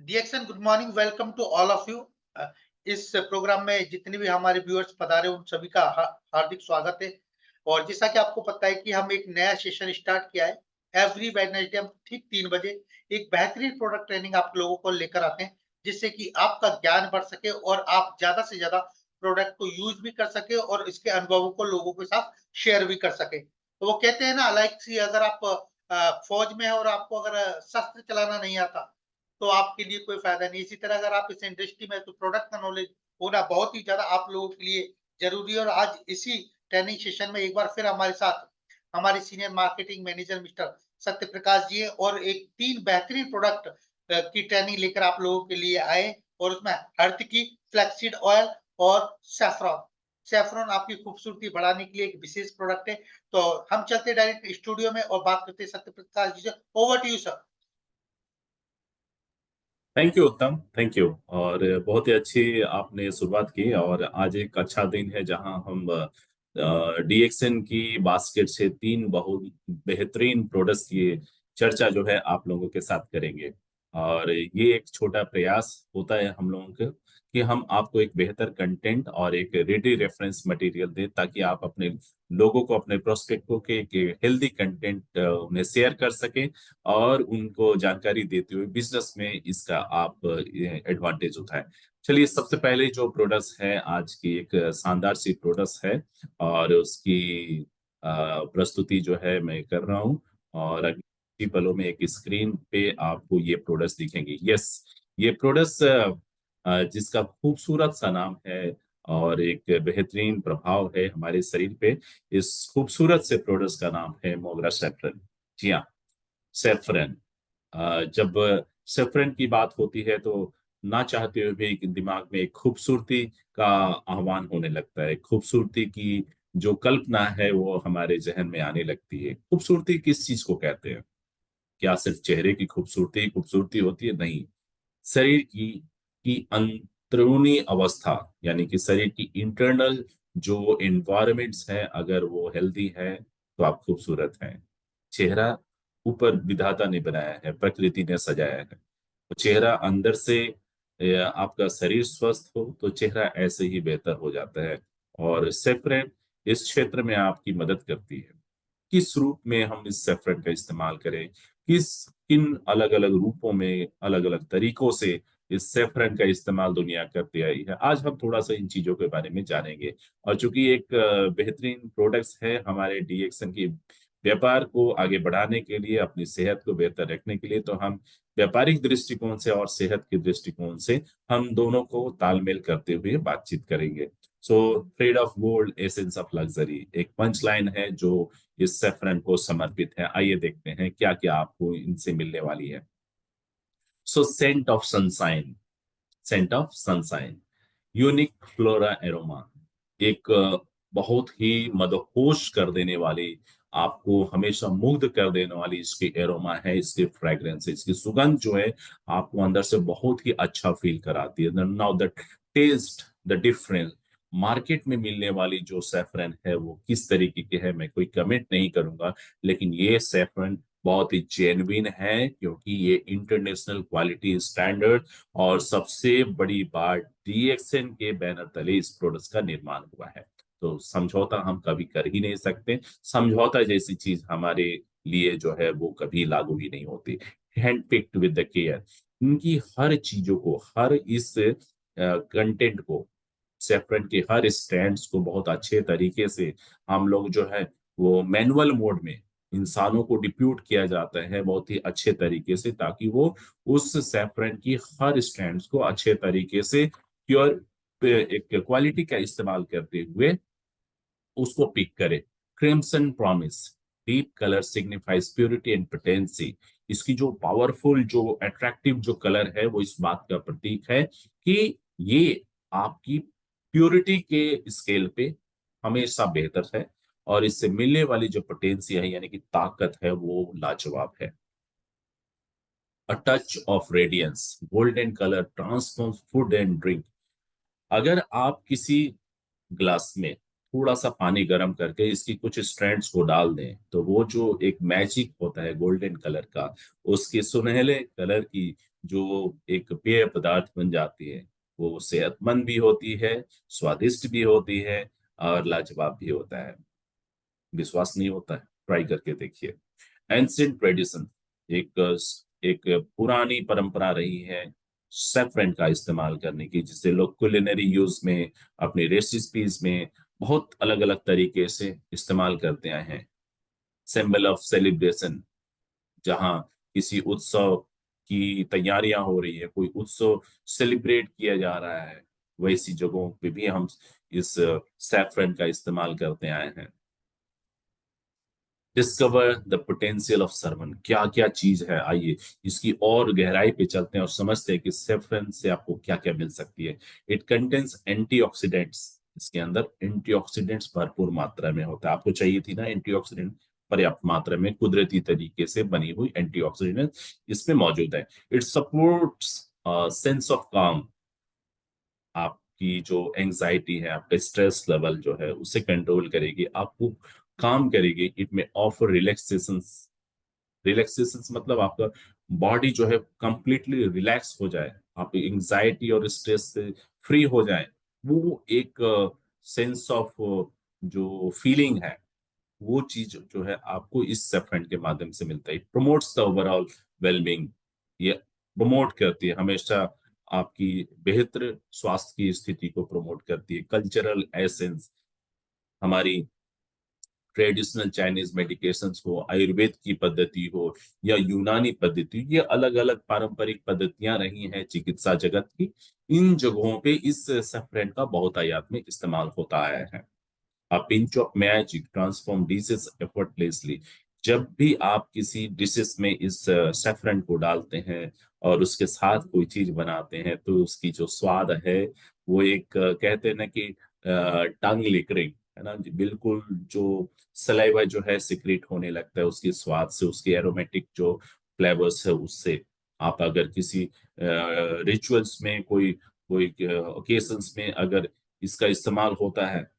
डीएक्सन good morning, welcome to all of you. इस programme में जितने भी हमारे व्यूअर्स पधारे उन सभी का हार्दिक स्वागत है। और जैसा कि आपको पता है कि हम एक नया सेशन स्टार्ट किया है। एवरी वेडनेसडे हम ठीक 3 बजे एक बेहतरीन प्रोडक्ट ट्रेनिंग आप लोगों को लेकर आते हैं, जिससे कि आपका ज्ञान बढ़ सके और आप ज्यादा से ज्यादा प्रोडक्ट को यूज भी कर सके और इसके अनुभवों को लोगों के साथ शेयर भी कर सके। तो वो कहते हैं ना, लाइक सी, अगर आप फौज में है और आपको अगर शस्त्र चलाना नहीं आता तो आपके लिए कोई फ़ायदा नहीं। इसी तरह अगर आप इस इंडस्ट्री में हैं, तो प्रोडक्ट का नॉलेज होना बहुत ही ज़्यादा आप लोगों के लिए ज़रूरी है। और आज इसी ट्रेनिंग सेशन में एक बार फिर हमारे साथ हमारे सीनियर मार्केटिंग मैनेजर मिस्टर सत्य प्रकाश जी हैं और एक 3 बेहतरीन प्रोडक्ट की ट्रेनिंग लेकर आप लोगों के लिए आए। और उसमें अर्थ की फ्लैक्ससीड ऑयल और सैफ़्रॉन। सैफ़्रॉन आपकी खूबसूरती बढ़ाने के लिए एक विशेष प्रोडक्ट है। तो हम चलते हैं डायरेक्ट स्टूडियो में और बात करते हैं सत्य प्रकाश जी से। Over to you sir. Thank you Uttam, thank you. और बहुत ही अच्छी आपने शुरुआत की। और आज एक अच्छा दिन है जहां हम डीएक्सएन की बास्केट से तीन बहुत बेहतरीन प्रोडक्ट्स की चर्चा जो है आप लोगों के साथ करेंगे। और ये एक छोटा प्रयास होता है हम लोगों का कि हम आपको एक बेहतर कंटेंट और एक रेडी रेफरेंस मटेरियल दें, ताकि आप अपने लोगों को, अपने प्रोस्पेक्टों के हेल्दी कंटेंट उन्हें शेयर कर सकें और उनको जानकारी देते हुए बिजनेस में इसका आप एडवांटेज उठाएं। चलिए, सबसे पहले जो प्रोडक्ट्स है आज की, एक शानदार सी प्रोडक्ट्स है और उसकी प्रस्तुति जो है मैं कर रहा हूँ। और अगले ही पलों में एक स्क्रीन पे आपको ये प्रोडक्ट्स दिखेंगे। यस, ये प्रोडक्ट्स जिसका खूबसूरत सा नाम है और एक बेहतरीन प्रभाव है हमारे शरीर पे, इस खूबसूरत से प्रोडक्ट्स का नाम है मोगरा सैफरन। जी हाँ, सैफरन। जब सैफरन की बात होती है तो ना चाहते हुए भी एक दिमाग में एक खूबसूरती का आह्वान होने लगता है। खूबसूरती की जो कल्पना है वो हमारे जहन में आने लगती है। खूबसूरती किस चीज को कहते हैं? क्या सिर्फ चेहरे की खूबसूरती खूबसूरती होती है? नहीं। शरीर की अंदरूनी अवस्था, यानी कि शरीर की इंटरनल जो इन्वायरमेंट्स है, अगर वो हेल्दी है तो आप खूबसूरत हैं। चेहरा ऊपर विधाता ने बनाया है, प्रकृति ने सजाया है। तो चेहरा अंदर से आपका शरीर स्वस्थ हो तो चेहरा ऐसे ही बेहतर हो जाता है। और सेफरन इस क्षेत्र में आपकी मदद करती है। किस रूप में हम इस सेफरन का इस्तेमाल करें, किन अलग अलग रूपों में, अलग अलग तरीकों से इस सेफरन का इस्तेमाल दुनिया करती आई है, आज हम थोड़ा सा इन चीजों के बारे में जानेंगे। और चूंकि एक बेहतरीन प्रोडक्ट्स है हमारे डीएक्सन की, व्यापार को आगे बढ़ाने के लिए, अपनी सेहत को बेहतर रखने के लिए, तो हम व्यापारिक दृष्टिकोण से और सेहत के दृष्टिकोण से हम दोनों को तालमेल करते हुए बातचीथ करेंगे। So trade off gold, essence of luxury, एक पंच लाइन है जो इस सेफरन को समर्पित है। आइए देखते हैं क्या क्या आपको इनसे मिलने वाली है। So scent of sunshine, scent of sunshine, unique flora aroma, एक बहुत ही मदहोश कर देने वाली, आपको हमेशा मुग्ध कर देने वाली इसकी एरोमा है, इसकी फ्रेग्रेंस, इसकी सुगंध जो है आपको अंदर से बहुत ही अच्छा फील कराती है। Now the taste, the difference. Market में मिलने वाली जो सैफरन है वो किस तरीके की है मैं कोई कमेंट नहीं करूंगा, लेकिन ये सैफरन बहुत ही जेन्युइन है, क्योंकि ये इंटरनेशनल क्वालिटी स्टैंडर्ड और सबसे बड़ी बात, डीएक्सएन के बैनर तले इस प्रोडक्ट्स का निर्माण हुआ है। तो समझौता हम कभी कर ही नहीं सकते। समझौता जैसी चीज हमारे लिए जो है वो कभी लागू ही नहीं होती। Hand picked with the care, इनकी हर चीजों को, हर इस कंटेंट को, सेफरन के हर स्टैंड्स को बहुत अच्छे तरीके से हम लोग जो है वो मैनुअल मोड में इंसानों को डिप्यूट किया जाता है बहुत ही अच्छे तरीके से, ताकि वो उस सैफरन की हर स्ट्रैंड्स को अच्छे तरीके से प्योर एक क्वालिटी का इस्तेमाल करते हुए उसको पिक करे। Crimson promise, deep colour signifies purity and potency. इसकी जो पावरफुल, जो अट्रैक्टिव जो कलर है वो इस बात का प्रतीक है कि ये आपकी प्योरिटी के स्केल पे हमेशा बेहतर है। और इससे मिलने वाली जो पोटेंसी है, यानी कि ताकत है, वो लाजवाब है। A touch of radiance, golden colour transforms food and drink. अगर आप किसी ग्लास में थोड़ा सा पानी गर्म करके इसकी कुछ स्ट्रैंड्स को डाल दें, तो वो जो एक मैजिक होता है गोल्डन कलर का, उसके सुनहले कलर की जो एक पेय पदार्थ बन जाती है, वो सेहतमंद भी होती है, स्वादिष्ट भी होती है और लाजवाब भी होता है। विश्वास नहीं होता है, ट्राई करके देखिए। एंशिएंट ट्रेडिशन, एक एक पुरानी परंपरा रही है सैफरन का इस्तेमाल करने की, जिसे लोग कुलिनरी यूज में, अपनी रेसिपीज में बहुत अलग अलग तरीके से इस्तेमाल करते आए हैं। सिंबल ऑफ सेलिब्रेशन, जहाँ किसी उत्सव की तैयारियां हो रही है, कोई उत्सव सेलिब्रेट किया जा रहा है, वैसी जगहों पे भी हम इस सैफरन का इस्तेमाल करते आए हैं। Discover the potential of sermon, क्या क्या चीज है, आइए इसकी और गहराई पे चलते हैं और समझते हैं कि सेफ्रन से आपको क्या क्या मिल सकती है। इट कंटेन्स एंटीऑक्सीडेंट्स, इसके अंदर एंटीऑक्सीडेंट्स भरपूर मात्रा में होता है। आपको चाहिए थी ना एंटीऑक्सीडेंट, पर्याप्त मात्रा में कुदरती तरीके से बनी हुई एंटीऑक्सीडेंट इसमें मौजूद है। इट सपोर्ट्स सेंस ऑफ काम, आपकी जो एंजाइटी है, आपका स्ट्रेस लेवल जो है उसे कंट्रोल करेगी, आपको काम करेगी। इट में ऑफर रिलैक्सेशन, रिलैक्सेशन मतलब आपका बॉडी जो है कंप्लीटली रिलैक्स हो जाए, आप एंजाइटी और स्ट्रेस से फ्री हो जाए। वो एक सेंस ऑफ जो फीलिंग है, वो चीज जो है आपको इस सेफरेंट के माध्यम से मिलता है। प्रमोट्स द ओवरऑल वेलबींग, ये प्रमोट करती है हमेशा आपकी बेहतर स्वास्थ्य की स्थिति को प्रमोट करती है। कल्चरल एसेंस, हमारी ट्रेडिशनल चाइनीज मेडिकेशंस हो, आयुर्वेद की पद्धति हो या यूनानी पद्धति, ये अलग अलग पारंपरिक पद्धतियां रही हैं चिकित्सा जगत की। इन जगहों पे इस सैफरन का बहुतायत में इस्तेमाल होता आया है। A pinch of magic transform dishes effortlessly, जब भी आप किसी डिशेस में इस सैफरन को डालते हैं और उसके साथ कोई चीज बनाते हैं, तो उसकी जो स्वाद है वो एक कहते हैं ना कि टंग लिकरिंग है ना जी, बिल्कुल जो सलाइवा जो है सिक्रेट होने लगता है उसके स्वाद से, उसके एरोमेटिक जो फ्लेवर्स है उससे। आप अगर किसी रिचुअल्स में, कोई कोई ओकेशंस में अगर इसका इस्तेमाल होता है,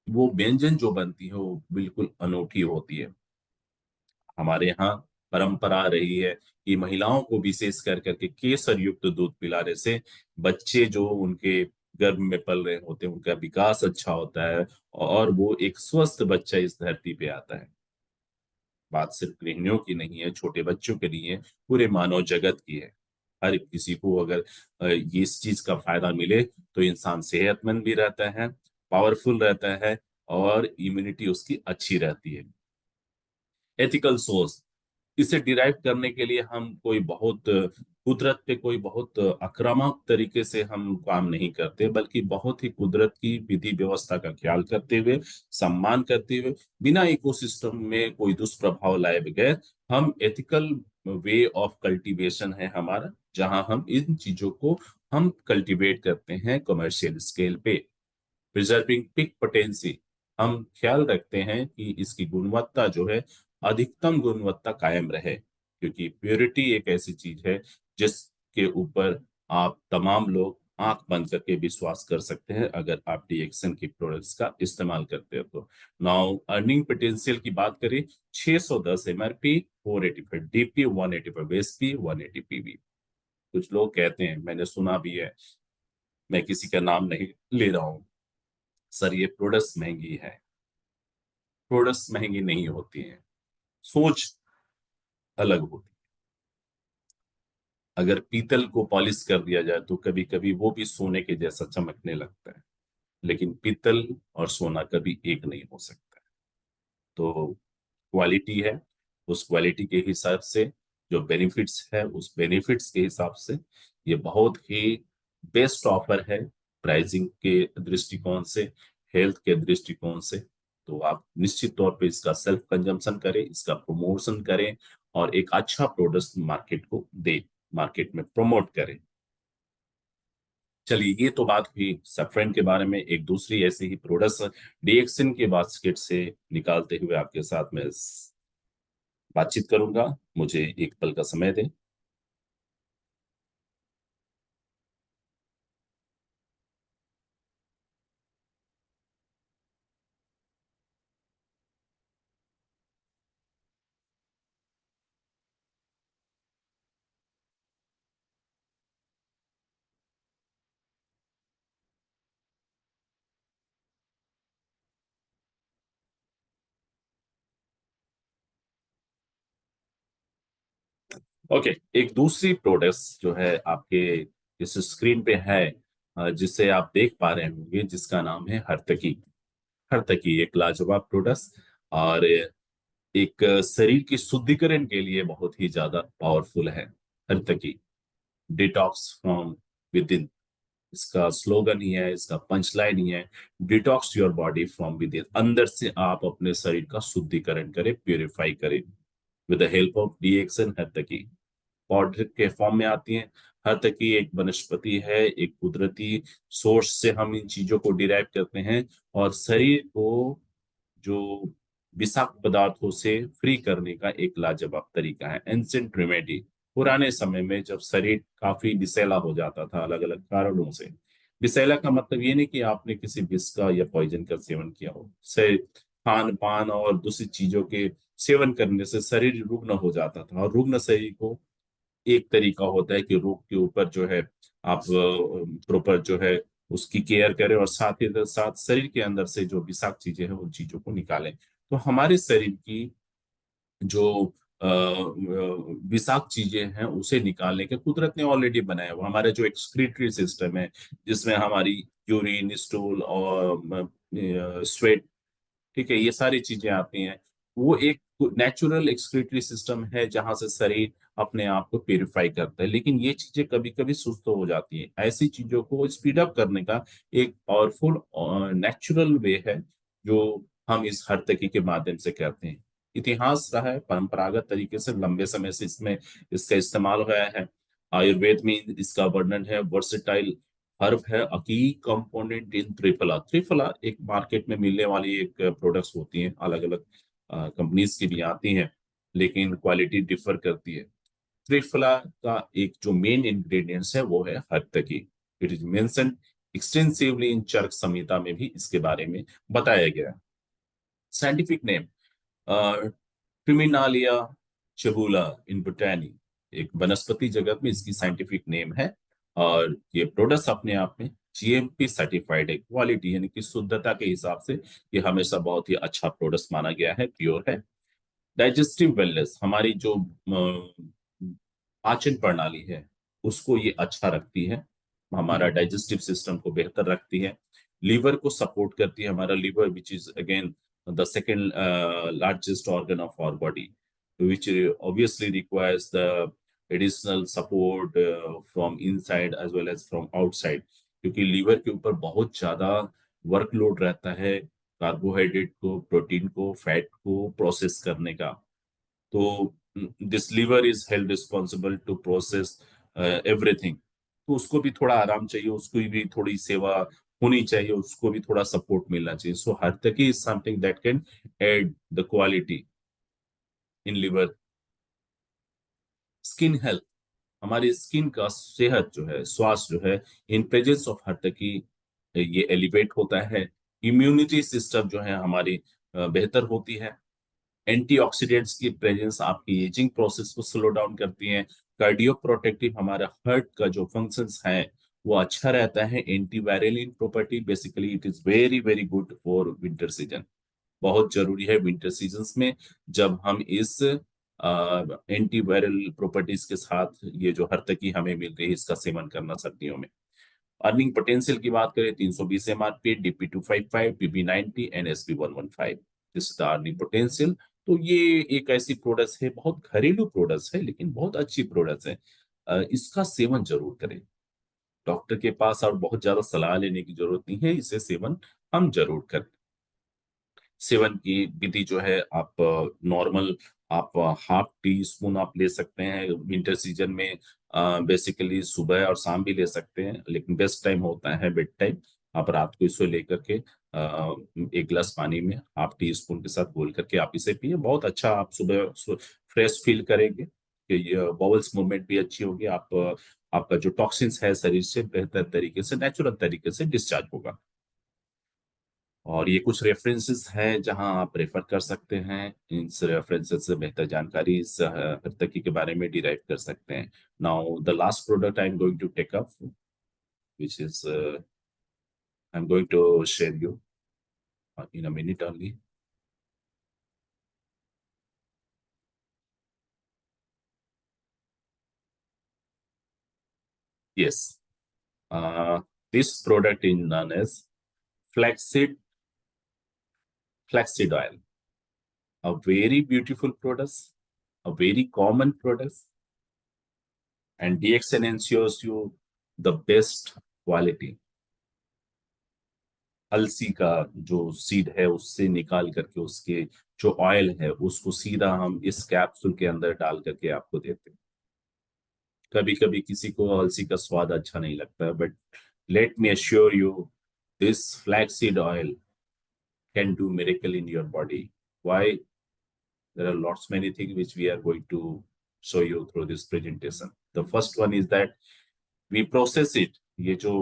वो व्यंजन जो बनती है वो बिल्कुल अनोखी होती है। हमारे यहाँ परंपरा रही है कि महिलाओं को विशेष कर करके केसर युक्त दूध पिलाने से बच्चे जो उनके गर्भ में पल रहे होते हैं उनका विकास अच्छा होता है और वो एक स्वस्थ बच्चा इस धरती पे आता है। बात सिर्फ गृहिणियों की नहीं है, छोटे बच्चों के लिए, पूरे मानव जगत की है। हर किसी को अगर ये इस चीज का फायदा मिले तो इंसान सेहतमंद भी रहता है, पावरफुल रहता है और इम्यूनिटी उसकी अच्छी रहती है। एथिकल सोर्स, इसे डिराइव करने के लिए हम कोई बहुत कुदरत पे कोई बहुत आक्रामक तरीके से हम काम नहीं करते, बल्कि बहुत ही कुदरत की विधि व्यवस्था का ख्याल करते हुए, सम्मान करते हुए, बिना इकोसिस्टम में कोई दुष्प्रभाव लाए बगैर, हम एथिकल वे ऑफ कल्टीवेशन है हमारा, जहां हम इन चीजों को हम कल्टीवेट करते हैं कमर्शियल स्केल पे। प्रिजर्विंग पिक पोटेंसी, हम ख्याल रखते हैं कि इसकी गुणवत्ता जो है अधिकतम गुणवत्ता कायम रहे, क्योंकि प्योरिटी एक ऐसी चीज है जिसके ऊपर आप तमाम लोग आंख बंद करके विश्वास कर सकते हैं अगर आप डीएक्सन की प्रोडक्ट्स का इस्तेमाल करते हो तो। नाउ अर्निंग पोटेंशियल की बात करें, 610 एमआरपी, 485 डीपी, 185 एसपी, 180 पीवी। कुछ लोग कहते हैं, मैंने सुना भी है, मैं किसी का नाम नहीं ले रहा हूँ, सर ये प्रोडक्ट्स महंगी है। प्रोडक्ट्स महंगी नहीं होती हैं, सोच अलग होती है। अगर पीतल को पॉलिश कर दिया जाए तो कभी कभी वो भी सोने के जैसा चमकने लगता है, लेकिन पीतल और सोना कभी एक नहीं हो सकता। तो क्वालिटी है, उस क्वालिटी के हिसाब से जो बेनिफिट्स है उस बेनिफिट्स के हिसाब से ये बहुत ही बेस्ट ऑफर है, प्राइसिंग के दृष्टिकोण से, हेल्थ के दृष्टिकोण से। तो आप निश्चित तौर पे इसका सेल्फ कंजम्पशन करें, इसका प्रमोशन करें और एक अच्छा प्रोडक्ट मार्केट को दे, मार्केट में प्रमोट करें। चलिए, ये तो बात हुई सफ्रेन के बारे में। एक दूसरी ऐसी ही प्रोडक्ट डीएक्सिन के बास्केट से निकालते हुए आपके साथ में बातचीत करूंगा, मुझे एक पल का समय दें। ओके, एक दूसरी प्रोडक्ट जो है आपके इस स्क्रीन पे है, जिसे आप देख पा रहे होंगे, जिसका नाम है हर्तकी। हर्तकी एक लाजवाब प्रोडक्ट और एक शरीर की शुद्धिकरण के लिए बहुत ही ज्यादा पावरफुल है। हर्तकी डिटॉक्स फ्रॉम विद इन, इसका स्लोगन ही है, इसका पंच लाइन ही है, detox your body from with in. अंदर से आप अपने शरीर का शुद्धिकरण करें, प्यूरिफाई करें with the help of DXN haritaki. Powder के फॉर्म में आती हैं। हर्तकी एक वनस्पति है, एक कुदरती सोर्स से हम इन चीजों को डिराइव करते हैं और शरीर को जो विषाक्त पदार्थों से फ्री करने का एक लाजवाब तरीका है। एंशिएंट रेमेडी, पुराने समय में जब शरीर काफी विषैला हो जाता था अलग अलग कारणों से। विषैला का मतलब ये नहीं कि आपने किसी विष का या पॉइजन का सेवन किया हो, से खान पान और दूसरी चीजों के सेवन करने से शरीर रुग्ण हो जाता था, और रुग्ण शरीर को एक तरीका होता है कि रोग के ऊपर जो है आप प्रॉपर जो है उसकी केयर करें, और साथ ही साथ शरीर के अंदर से जो विषाक्त चीजें हैं उन चीजों को निकालें। तो हमारे शरीर की जो विषाक्त चीजें हैं उसे निकालने के कुदरत ने ऑलरेडी बनाया हुआ हमारा जो एक्सक्रीटरी सिस्टम है, जिसमें हमारी यूरिन, स्टूल और स्वेट, ठीक है, ये सारी चीजें आती हैं। वो एक नेचुरल एक्सक्रीटरी सिस्टम है जहां से शरीर अपने आप को प्यूरिफाई करता है। लेकिन ये चीजें कभी कभी सुस्त हो जाती हैं। ऐसी चीजों को स्पीड अप करने का एक पावरफुल नेचुरल वे है जो हम इस हर्तकी के माध्यम से करते हैं। इतिहास रहा है, परंपरागत तरीके से लंबे समय से इसमें इसका इस्तेमाल हुआ है। आयुर्वेद में इसका वर्णन है, वर्सेटाइल हर्ब है, अ की कंपोनेंट इन त्रिफला। त्रिफला एक मार्केट में मिलने वाली एक प्रोडक्ट्स होती हैं, अलग अलग कंपनीज की भी आती हैं, लेकिन क्वालिटी डिफर करती है। त्रिफला का एक जो मेन इंग्रेडिएंट्स है वो है haritaki. It is mentioned extensively in Charaka Samhita में भी इसके बारे में बताया गया है। Scientific name terminalia chebula in botany, एक वनस्पति जगत में इसकी साइंटिफिक नेम है। और ये प्रोडक्ट्स अपने आप में जीएमपी सर्टिफाइड है, क्वालिटी यानी कि शुद्धता के हिसाब से ये हमेशा बहुत ही अच्छा प्रोडक्ट माना गया है, प्योर है। डाइजेस्टिव वेलनेस, हमारी जो पाचन प्रणाली है उसको ये अच्छा रखती है, हमारा डाइजेस्टिव सिस्टम को बेहतर रखती है। लीवर को सपोर्ट करती है, हमारा liver which is again the second largest organ of our body, which obviously requires the additional support from inside as well as from outside, क्योंकि लीवर के ऊपर बहुत ज्यादा वर्कलोड रहता है कार्बोहाइड्रेट को, प्रोटीन को, फैट को प्रोसेस करने का। तो this liver is held responsible to process everything. तो उसको भी थोड़ा आराम चाहिए, उसको भी थोड़ी सेवा होनी चाहिए, उसको भी थोड़ा सपोर्ट मिलना चाहिए। So haritaki is something that can add the quality in liver. Skin health, हमारी स्किन का सेहत जो है, स्वास्थ्य जो है, इन प्रेजेंस ऑफ हर्तकी ये एलिवेट होता है। इम्यूनिटी सिस्टम जो है हमारी बेहतर होती है। एंटीऑक्सीडेंट्स की प्रेजेंस आपकी एजिंग प्रोसेस को स्लो डाउन करती है। कार्डियो प्रोटेक्टिव, हमारा हार्ट का जो फंक्शंस है वो अच्छा रहता है। Antiviral in property, basically it is very very good for winter season, बहुत जरूरी है विंटर सीजन्स में, जब हम इस एंटीवायरल प्रॉपर्टीज के साथ ये जो हर्तकी हमें मिल रही है इसका सेवन करना सर्दियों में। अर्निंग पोटेंशियल की बात करें, 320 MRP, DP255, PB90 and SP115, this the earning potential. तो ये एक ऐसी प्रोडक्ट है, बहुत घरेलू प्रोडक्ट है लेकिन बहुत अच्छी प्रोडक्ट है। इसका सेवन जरूर करें, डॉक्टर के पास और बहुत ज्यादा सलाह लेने की जरूरत नहीं है, इसे सेवन हम जरूर करें। सेवन की विधि जो है, आप नॉर्मल आप हाफ टी स्पून आप ले सकते हैं विंटर सीजन में। बेसिकली सुबह और शाम भी ले सकते हैं, लेकिन बेस्ट टाइम होता है बेड टाइम। आप रात को इसे लेकर के एक गिलास पानी में हाफ टी स्पून के साथ घोल करके आप इसे पिए, बहुत अच्छा, आप सुबह फ्रेश फील करेंगे कि बॉवल्स मूवमेंट भी अच्छी होगी। आप आपका जो टॉक्सिन्स है शरीर से बेहतर तरीके से, नेचुरल तरीके से डिस्चार्ज होगा। और ये कुछ रेफरेंसेस हैं जहां आप रेफर कर सकते हैं, इन रेफरेंसेस से बेहतर जानकारी इस हर्तकी के बारे में डिराइव कर सकते हैं। Now the last product I am going to take up, which is I am going to share you in a minute only. Yes. This product is known as flaxseed oil. A very beautiful product, a very common product, and DXN ensures you the best quality. अलसी का जो seed है उससे निकाल करके उसके जो oil है उसको सीधा हम इस कैप्सूल के अंदर डाल करके आपको देते हैं। कभी कभी किसी को अलसी का स्वाद अच्छा नहीं लगता है, but let me assure you this flaxseed oil can do miracle in your body. Why? There are lots many things which we are going to show you through this presentation. The first one is that we process it. ये जो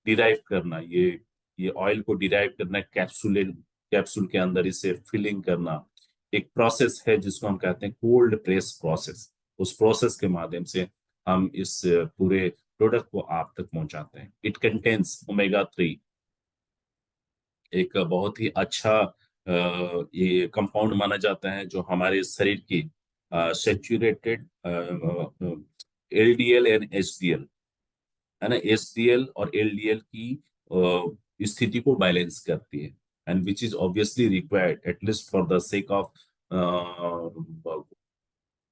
derive करना, ये oil को derive करना, capsule के अंदर इसे filling करना एक प्रोसेस है जिसको हम कहते हैं कोल्ड प्रेस प्रोसेस। उस प्रोसेस के माध्यम से हम इस पूरे प्रोडक्ट को आप तक पहुंचाते हैं। इट कंटेन्स ओमेगा 3, एक बहुत ही अच्छा ये कंपाउंड माना जाता है जो हमारे शरीर की सेचुरेटेड एलडीएल एंड एचडीएल है ना, एचडीएल और एलडीएल की स्थिति को बैलेंस करती है, and which is obviously required at least for the sake of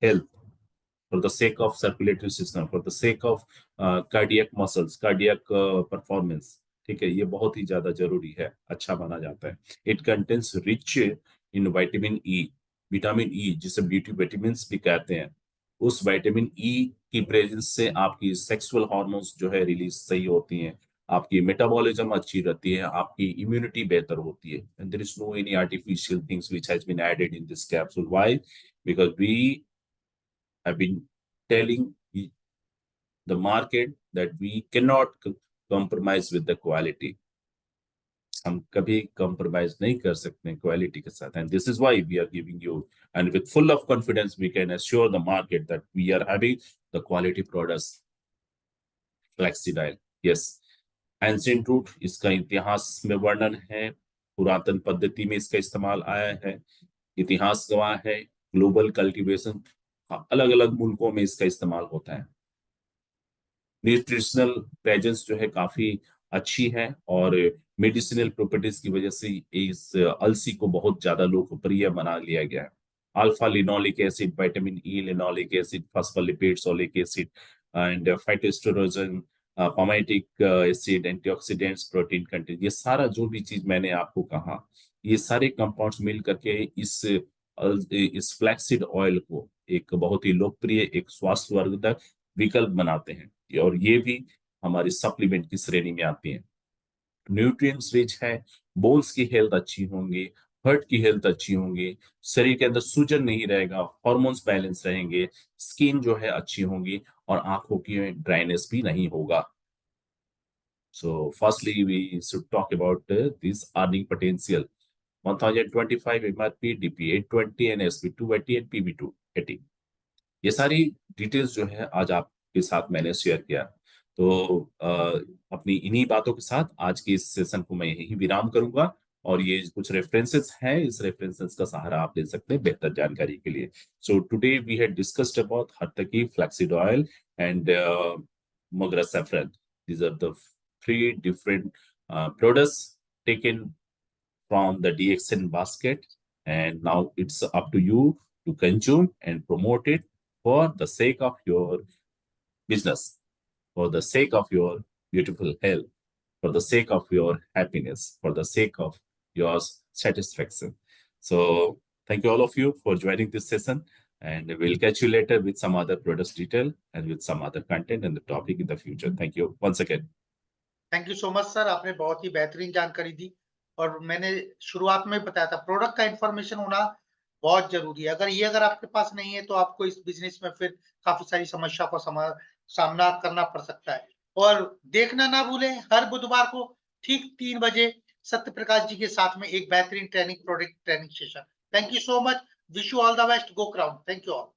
health, for the sake of circulatory system, for the sake of cardiac muscles, cardiac performance। ठीक है, ये बहुत ही ज्यादा जरूरी है, अच्छा माना जाता है। It contains rich in vitamin E, vitamin E जिसे ब्यूटी विटामिन भी कहते हैं। उस विटामिन ई की प्रेजेंस से आपकी सेक्सुअल हार्मोन्स जो है रिलीज सही होती हैं, आपकी मेटाबॉलिज्म अच्छी रहती है, आपकी इम्यूनिटी बेहतर होती है। And there is no any artificial things which has been added in this capsule. Why? Because we have been telling the market that we cannot compromise with the quality. हम कभी compromise नहीं कर सकते quality के साथ, and this is why we are giving you, and with full of confidence we can assure the market that we are having the quality products flaxseed oil. Yes, ancient root, इसका इतिहास में वर्णन है, पुरातन पद्धति में इसका इस्तेमाल आया है, इतिहास गवाह है, ग्लोबल कल्टीवेशन अलग अलग मुल्कों में इसका इस्तेमाल होता है। न्यूट्रिशनल प्रेजेंस जो है काफी अच्छी है और मेडिसिनल प्रॉपर्टीज की वजह से इस अलसी को बहुत ज्यादा लोकप्रिय बना लिया गया है। Alpha linoleic acid, vitamin E, linoleic acid, phospholipids, oleic acid and phytoestrogen, palmitic acid, antioxidants, protein content, ये सारा जो भी चीज मैंने आपको कहा, ये सारे कंपाउंड्स मिल करके इस फ्लैक्सीड ऑयल को एक बहुत ही लोकप्रिय, एक स्वास्थ्यवर्धक विकल्प बनाते हैं, और ये भी हमारी सप्लीमेंट की श्रेणी में आती है। न्यूट्रिएंट्स रिच है, बोन्स की हेल्थ अच्छी होंगी, हार्ट की हेल्थ अच्छी होंगी, शरीर के अंदर सूजन नहीं रहेगा, हार्मोन्स बैलेंस रहेंगे, स्किन जो है अच्छी होंगी और आंखों की ड्राइनेस भी नहीं होगा। So firstly, we should talk about this earning potential. 1025 MRP, DP 820 and SP 280 and PB 280। ये सारी डिटेल्स जो है आज आपके साथ मैंने शेयर किया। तो अपनी इन्हीं बातों के साथ आज के इस सेशन को मैं यही विराम करूंगा, और ये कुछ रेफरेंसेस हैं, इस रेफरेंसेस का सहारा आप ले सकते हैं बेहतर जानकारी के लिए। So today we had discussed about haritaki, flaxseed oil and mogra saffron. These are the 3 different products taken from the DXN basket, and now it's up to you to consume and promote it for the sake of your business, for the sake of your beautiful health, for the sake of your happiness, for the sake of your satisfaction. So thank you all of you for joining this session, and we'll catch you later with some other products detail and with some other content and the topic in the future. Thank you once again. Thank you so much sir, आपने बहुत ही बेहतरीन जानकारी दी, और मैंने शुरुआत में बताया था प्रोडक्ट का इंफॉर्मेशन होना बहुत जरूरी है। अगर आपके पास नहीं है तो आपको इस बिजनेस में फिर काफी सारी समस्या का सामना करना पड़ सकता है। और देखना ना भूलें हर बुधवार को ठीक 3 बजे सत्य प्रकाश जी के साथ में एक बेहतरीन product training session. Thank you so much, wish you all the best, go crown. Thank you all.